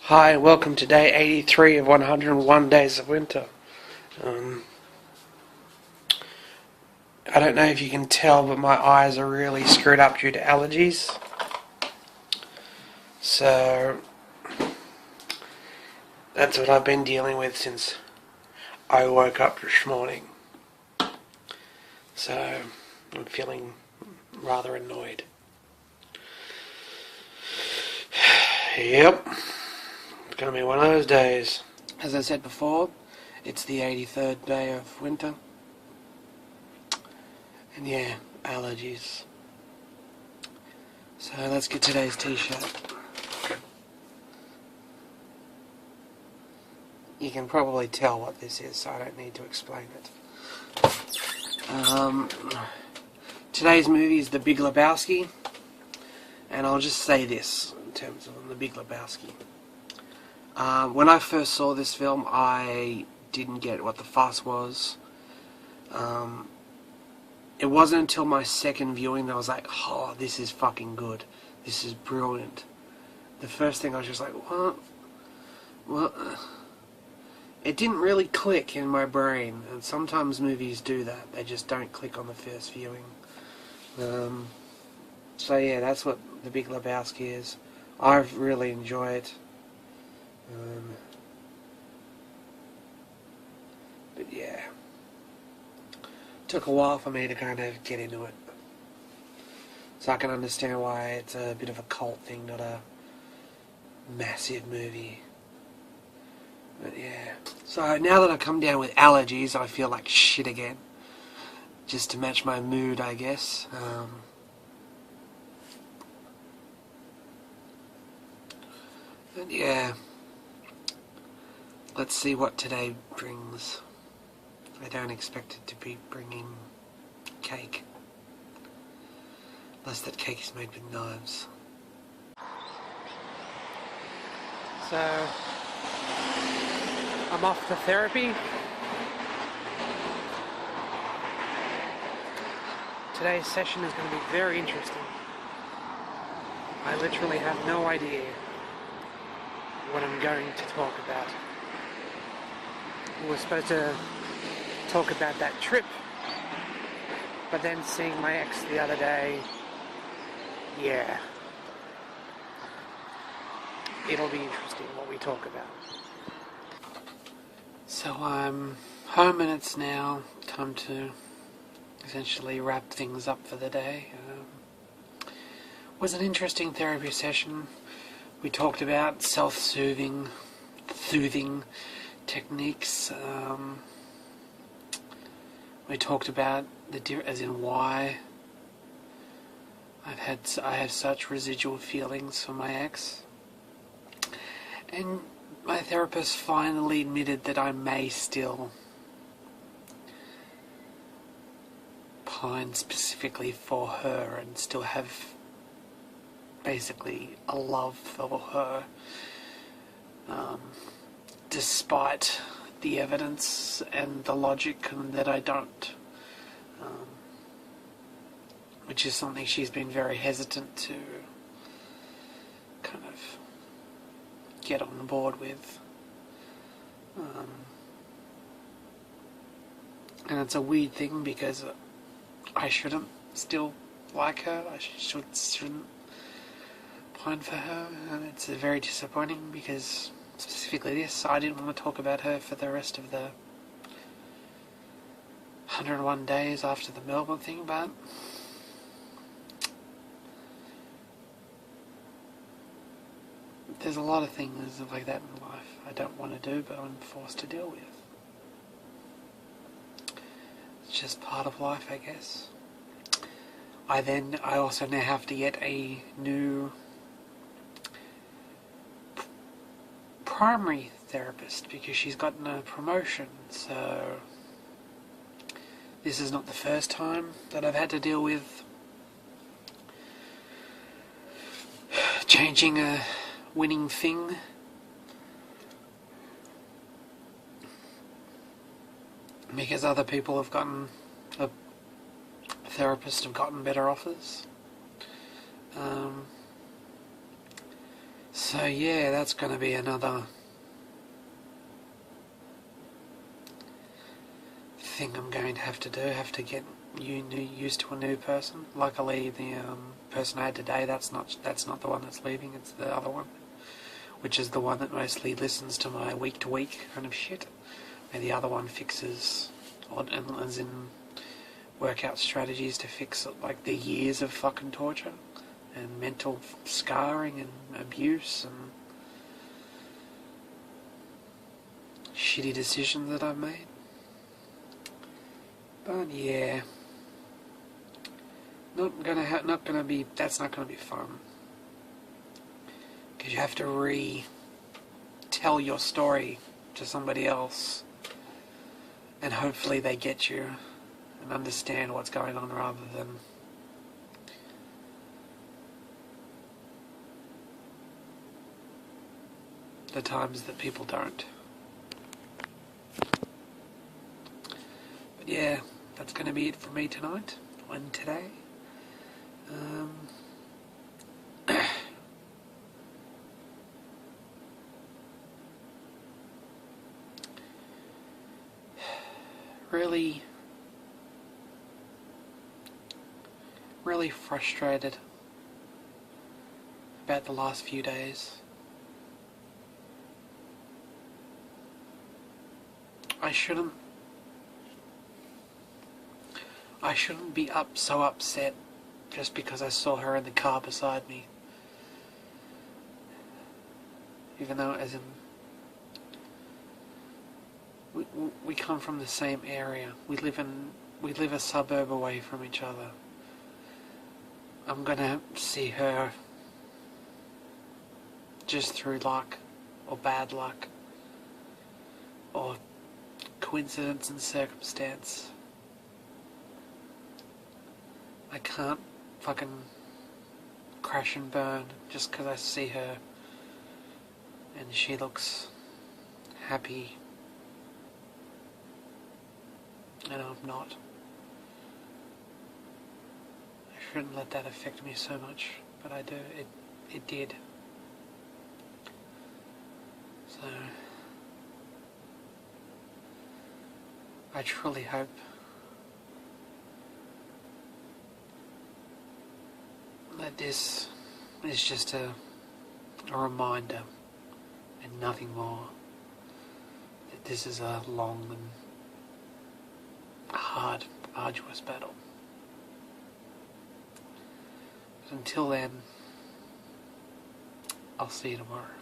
Hi, welcome to day 83 of 101 Days of Winter. I don't know if you can tell, but my eyes are really screwed up due to allergies. So, that's what I've been dealing with since I woke up this morning. So, I'm feeling rather annoyed. Yep. It's going to be one of those days. As I said before, it's the 83rd day of winter. And yeah, allergies. So let's get today's t-shirt. You can probably tell what this is, so I don't need to explain it. Today's movie is The Big Lebowski. And I'll just say this in terms of The Big Lebowski. When I first saw this film, I didn't get what the fuss was. It wasn't until my second viewing that I was like, oh, this is fucking good. This is brilliant. The first thing I was just like, what? It didn't really click in my brain, and sometimes movies do that. They just don't click on the first viewing. So yeah, that's what The Big Lebowski is. I really enjoy it. But yeah, took a while for me to kind of get into it, so I can understand why it's a bit of a cult thing, not a massive movie. But yeah, so now that I've come down with allergies, I feel like shit again, just to match my mood, I guess. But yeah, let's see what today brings. I don't expect it to be bringing cake, unless that cake is made with knives. So, I'm off to therapy. Today's session is going to be very interesting. I literally have no idea what I'm going to talk about. We were supposed to talk about that trip, but then seeing my ex the other day, yeah, it'll be interesting what we talk about. So I'm home and it's now time to essentially wrap things up for the day. It was an interesting therapy session. We talked about self-soothing techniques. We talked about as in why I have such residual feelings for my ex, and my therapist finally admitted that I may still pine specifically for her and still have basically a love for her, despite the evidence and the logic that I don't, which is something she's been very hesitant to kind of get on board with. And it's a weird thing because I shouldn't still like her, I shouldn't pine for her, and it's very disappointing because specifically this, I didn't want to talk about her for the rest of the 101 days after the Melbourne thing, but there's a lot of things like that in life I don't want to do, but I'm forced to deal with. It's just part of life, I guess. I also now have to get a new primary therapist because she's gotten a promotion, so this is not the first time that I've had to deal with changing a winning thing. Because other people have gotten better offers. So yeah, that's going to be another thing I'm going to have to do. Have to get used to a new person. Luckily, the person I had today, that's not the one that's leaving. It's the other one, which is the one that mostly listens to my week to week kind of shit. And the other one fixes, and as in workout strategies to fix like the years of fucking torture and mental scarring and abuse and shitty decisions that I've made. But yeah, that's not gonna be fun, because you have to tell your story to somebody else, and hopefully they get you and understand what's going on, rather than the times that people don't. But yeah, that's going to be it for me tonight and today. Really frustrated about the last few days. I shouldn't be so upset just because I saw her in the car beside me. Even though, as in, we come from the same area. We live a suburb away from each other. I'm gonna see her just through luck, or bad luck, or coincidence and circumstance. I can't fucking crash and burn just because I see her and she looks happy and I'm not. I shouldn't let that affect me so much, but I do. It did. So I truly hope that this is just a reminder and nothing more, that this is a long and hard, arduous battle. But until then, I'll see you tomorrow.